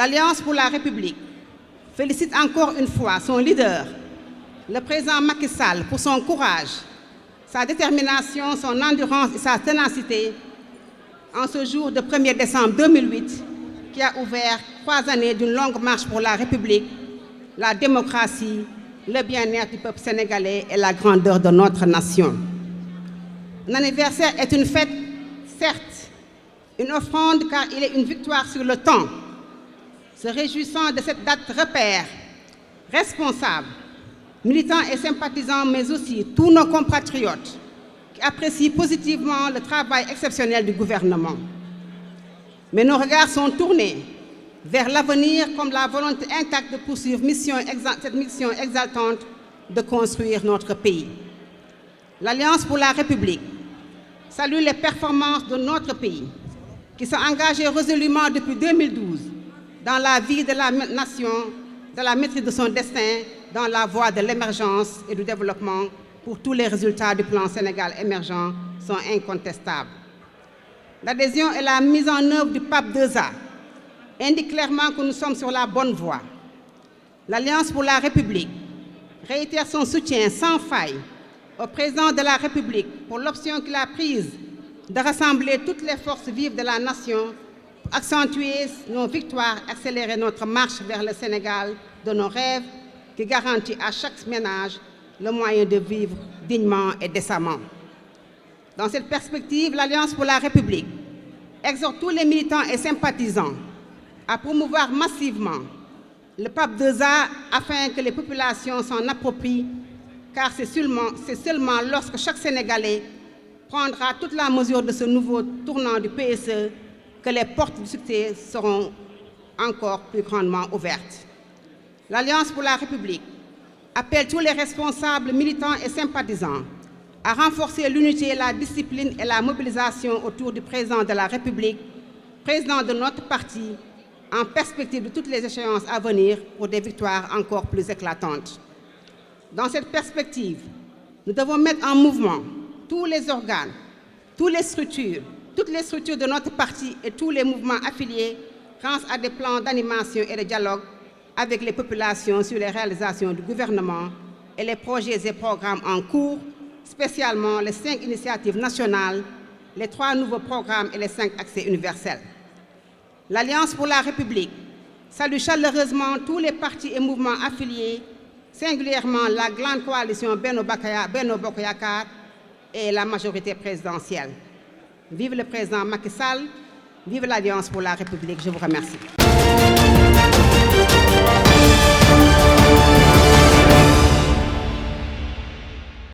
L'Alliance pour la République félicite encore une fois son leader, le président Macky Sall, pour son courage, sa détermination, son endurance et sa ténacité en ce jour de 1er décembre 2008 qui a ouvert 3 années d'une longue marche pour la République, la démocratie, le bien-être du peuple sénégalais et la grandeur de notre nation. L'anniversaire est une fête, certes, une offrande car il est une victoire sur le temps. Se réjouissant de cette date repère, responsables, militants et sympathisants, mais aussi tous nos compatriotes qui apprécient positivement le travail exceptionnel du gouvernement. Mais nos regards sont tournés vers l'avenir comme la volonté intacte de poursuivre cette mission exaltante de construire notre pays. L'Alliance pour la République salue les performances de notre pays qui s'est engagé résolument depuis 2012 dans la vie de la nation, dans la maîtrise de son destin, dans la voie de l'émergence et du développement pour tous les résultats du plan Sénégal émergent sont incontestables. L'adhésion et la mise en œuvre du PAP 2A indiquent clairement que nous sommes sur la bonne voie. L'Alliance pour la République réitère son soutien sans faille au président de la République pour l'option qu'il a prise de rassembler toutes les forces vives de la nation pour accentuer nos victoires, accélérer notre marche vers le Sénégal de nos rêves qui garantit à chaque ménage le moyen de vivre dignement et décemment. Dans cette perspective, l'Alliance pour la République exhorte tous les militants et sympathisants à promouvoir massivement le PAP 2A afin que les populations s'en approprient, car c'est seulement lorsque chaque Sénégalais prendra toute la mesure de ce nouveau tournant du PSE que les portes du succès seront encore plus grandement ouvertes. L'Alliance pour la République appelle tous les responsables, militants et sympathisants à renforcer l'unité, la discipline et la mobilisation autour du président de la République, président de notre parti, en perspective de toutes les échéances à venir pour des victoires encore plus éclatantes. Dans cette perspective, nous devons mettre en mouvement tous les organes, toutes les structures de notre parti et tous les mouvements affiliés grâce à des plans d'animation et de dialogue avec les populations sur les réalisations du gouvernement et les projets et programmes en cours, spécialement les 5 initiatives nationales, les 3 nouveaux programmes et les 5 accès universels. L'Alliance pour la République salue chaleureusement tous les partis et mouvements affiliés, singulièrement la grande coalition Benno Bokk Yakaar et la majorité présidentielle. Vive le président Macky Sall, vive l'Alliance pour la République. Je vous remercie.